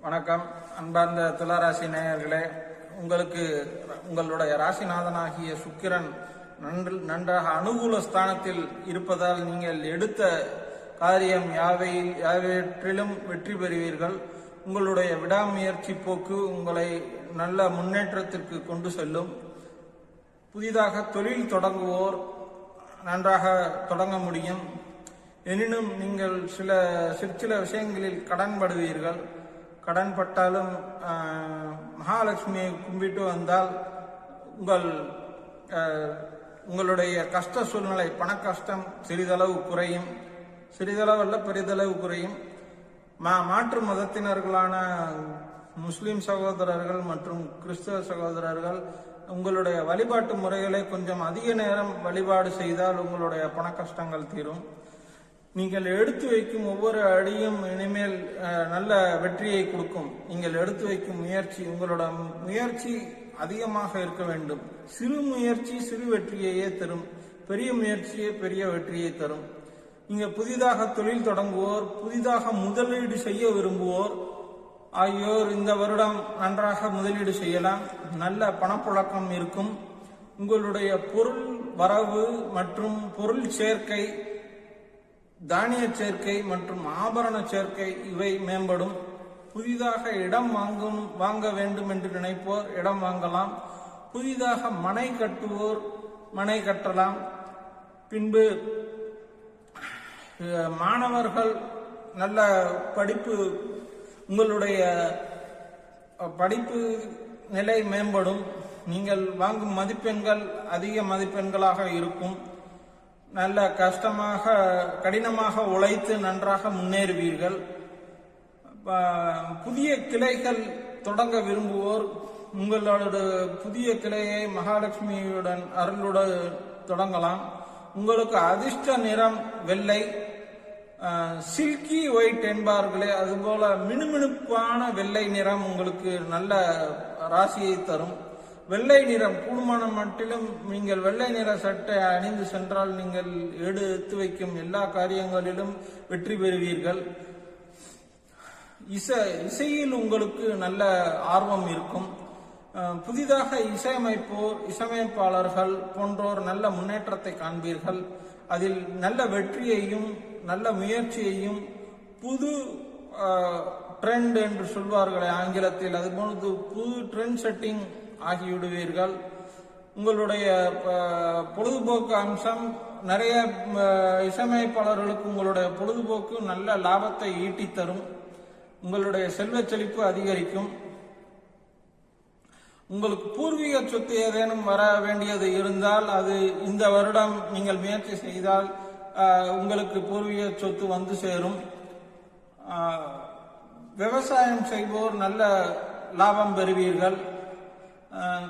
வணக்கம். அன்பார்ந்த துளாராசி நேயர்களே, உங்களுடைய ராசிநாதனாகிய சுக்கிரன் நன்றாக அனுகூல ஸ்தானத்தில் இருப்பதால் நீங்கள் எடுத்த காரியம் யாவற்றிலும் வெற்றி பெறுவீர்கள். உங்களுடைய விடாமுயற்சி போக்கு உங்களை நல்ல முன்னேற்றத்திற்கு கொண்டு செல்லும். புதிதாக தொழில் தொடங்குவோர் நன்றாக தொடங்க முடியும். எனினும் நீங்கள் சிற்சில விஷயங்களில் கடன்படுவீர்கள். கடன் பட்டாலும் மகாலட்சுமியை கும்பிட்டு வந்தால் உங்களுடைய கஷ்ட சூழ்நிலை, பண கஷ்டம் சிறிதளவு குறையும். சிறிதளவு அல்ல, பெரிதளவு குறையும். மாற்று மதத்தினர்களான முஸ்லிம் சகோதரர்கள் மற்றும் கிறிஸ்தவ சகோதரர்கள் உங்களுடைய வழிபாட்டு முறைகளை கொஞ்சம் அதிக நேரம் வழிபாடு செய்தால் உங்களுடைய பண கஷ்டங்கள் தீரும். நீங்கள் எடுத்து வைக்கும் ஒவ்வொரு அடியும் இனிமேல் நல்ல வெற்றியை கொடுக்கும். நீங்கள் எடுத்து வைக்கும் முயற்சி, உங்களோட முயற்சி அதிகமாக இருக்க வேண்டும். சிறு முயற்சி சிறு வெற்றியையே தரும், பெரிய முயற்சியே பெரிய வெற்றியை தரும். நீங்க புதிதாக தொழில் தொடங்குவோர், புதிதாக முதலீடு செய்ய விரும்புவோர் ஆகியோர் இந்த வருடம் நன்றாக முதலீடு செய்யலாம். நல்ல பணப்புழக்கம் இருக்கும். உங்களுடைய பொருள் வரவு மற்றும் பொருள் சேர்க்கை, தானிய சேர்க்கை மற்றும் ஆபரண சேர்க்கை இவை மேம்படும். புதிதாக இடம் வாங்க வேண்டும் என்று நினைப்போர் இடம் வாங்கலாம். புதிதாக மனை கட்டுவோர் மனை கட்டலாம். பின்பு மாணவர்கள் நல்ல படிப்பு, உங்களுடைய படிப்பு நிலை மேம்படும். நீங்கள் வாங்கும் மதிப்பெண்கள் அதிக மதிப்பெண்களாக இருக்கும். நல்ல கடினமாக உழைத்து நன்றாக முன்னேறுவீர்கள். புதிய கிளைகள் தொடங்க விரும்புவோர் உங்களோட புதிய கிளையை மகாலட்சுமியுடன் அருளுடன் தொடங்கலாம். உங்களுக்கு அதிர்ஷ்ட நிறம் வெள்ளை, சில்கி ஒயிட் என்பார்களே, அதுபோல மினுமினுப்பான வெள்ளை நிறம் உங்களுக்கு நல்ல ராசியை தரும். வெள்ளை நிறம் கூடுமான மட்டிலும் நீங்கள் வெள்ளை நிற சட்டை அணிந்து சென்றால் நீங்கள் எடுத்து வைக்கும் எல்லா காரியங்களிலும் வெற்றி பெறுவீர்கள். இசையில் உங்களுக்கு நல்ல ஆர்வம் இருக்கும். புதிதாக இசையமைப்பாளர்கள் போன்றோர் நல்ல முன்னேற்றத்தை காண்பீர்கள். அதில் நல்ல வெற்றியையும் நல்ல முயற்சியையும், புது ட்ரெண்ட் என்று சொல்வார்கள் ஆங்கிலத்தில், அதுபோன்று புது ட்ரெண்ட் செட்டிங் ஆகிவிடுவீர்கள். உங்களுடைய பொழுதுபோக்கு அம்சம் நிறைய இசையமைப்பாளர்களுக்கு உங்களுடைய பொழுதுபோக்கு நல்ல லாபத்தை ஈட்டி தரும். உங்களுடைய செல்வ செழிப்பு அதிகரிக்கும். உங்களுக்கு பூர்வீக சொத்து ஏதேனும் வர வேண்டியது இருந்தால் அது இந்த வருடம் நீங்கள் முயற்சி செய்தால் உங்களுக்கு பூர்வீக சொத்து வந்து சேரும். விவசாயம் செய்வோர் நல்ல லாபம் பெறுவீர்கள்.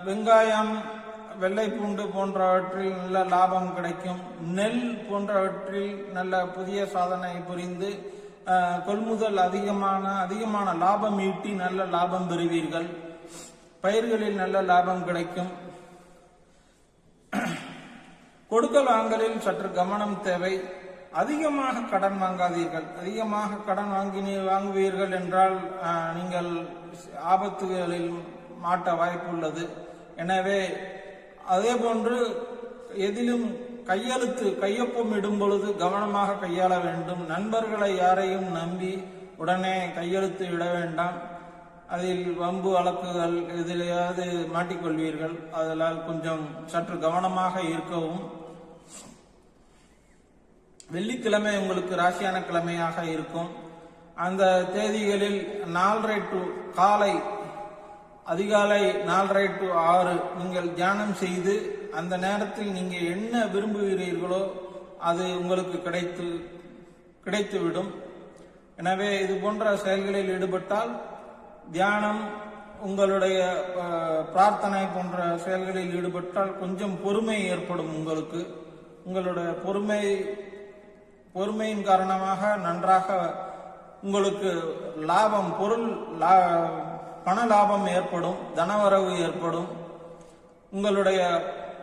வெங்காயம், வெள்ளை பூண்டு போன்றவற்றில் நல்ல லாபம் கிடைக்கும். நெல் போன்றவற்றில் நல்ல புதிய சாதனை புரிந்து கொள்முதல் அதிகமான லாபம் ஈட்டி நல்ல லாபம் பெறுவீர்கள். பயிர்களில் நல்ல லாபம் கிடைக்கும். கொடுக்கல் வாங்கலில் சற்று கவனம் தேவை. அதிகமாக கடன் வாங்காதீர்கள். அதிகமாக கடன் வாங்குவீர்கள் என்றால் நீங்கள் ஆபத்துகளில் மாட்ட வாய்ப்பு உள்ளது. எனவே அதே போன்று எதிலும் கையொப்பம் இடும் பொழுது கவனமாக கையாள வேண்டும். நண்பர்களை யாரையும் நம்பி உடனே கையெழுத்து இட வேண்டாம். அதில் வம்பு வழக்குகள் எதிலையாவது மாட்டிக்கொள்வீர்கள். அதனால் கொஞ்சம் சற்று கவனமாக இருக்கவும். வெள்ளிக்கிழமை உங்களுக்கு ராசியான கிழமையாக இருக்கும். அந்த தேதிகளில் 4:30 to காலை அதிகாலை 4:30 to 6 நீங்கள் தியானம் செய்து அந்த நேரத்தில் நீங்க என்ன விரும்புகிறீர்களோ அது உங்களுக்கு கிடைத்துவிடும். எனவே இது போன்ற செயல்களில் ஈடுபட்டால், தியானம், உங்களுடைய பிரார்த்தனை போன்ற செயல்களில் ஈடுபட்டால் கொஞ்சம் பொறுமை ஏற்படும். உங்களுடைய பொறுமையின் காரணமாக நன்றாக உங்களுக்கு லாபம், பண லாபம் ஏற்படும், தனவரவு ஏற்படும். உங்களுடைய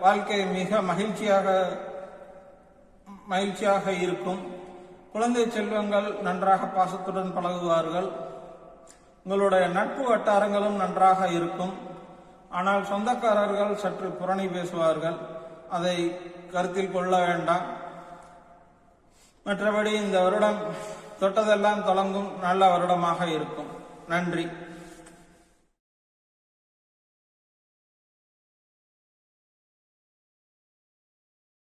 வாழ்க்கை மிக மகிழ்ச்சியாக இருக்கும். குழந்தை செல்வங்கள் நன்றாக பாசத்துடன் பழகுவார்கள். உங்களுடைய நட்பு வட்டாரங்களும் நன்றாக இருக்கும். ஆனால் சொந்தக்காரர்கள் சற்று புரணி பேசுவார்கள், அதை கருத்தில் கொள்ள வேண்டாம். மற்றபடி இந்த வருடம் தொட்டதெல்லாம் தொடங்கும் நல்ல வருடமாக இருக்கும். நன்றி.